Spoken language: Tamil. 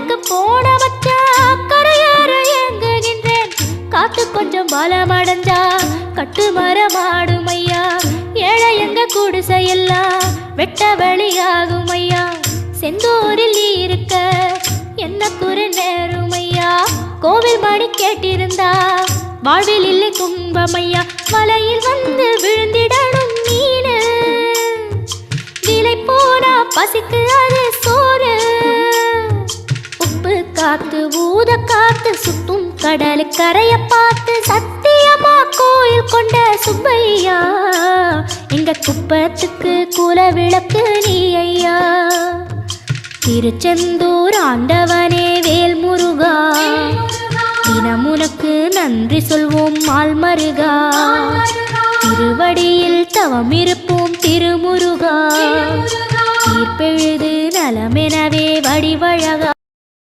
கடலுக்கு போன வச்சா கரையேற எங்குகின்றேன். காத்து கொஞ்சம் பலமடைஞ்சா கட்டு மரமாடும் ஐயா. ஏழை எங்க குடிசையெல்லாம் வெட்ட வெளியாகும் ஐயா. செந்தூரில் நீ இருக்க என்ன குறை நேரும் ஐயா. கோவில் மணி கேட்டிருந்தா வாழ்வில் இல்லை கும்பமையா. மலையில் வந்து விழுந்திடணும் மீன், விலை போனா பசிக்கு அது சோறு. உப்பு காத்து ஊத காத்து சுத்தும் கடலு கரைய பார்த்து சத்தியமா கோயில் கொண்ட சுப்பையா. எங்க குப்பத்துக்கு குல விளக்கு நீ ஐயா. திருச்செந்தூர் ஆண்டவனே வேல் முருகா, தினம் உனக்கு நன்றி சொல்வோம் மால்மருகா. திருவடியில் தவம் இருப்போம் திருமுருகா. தீர்ப்பெழுது நலமெனவே வடிவழகா.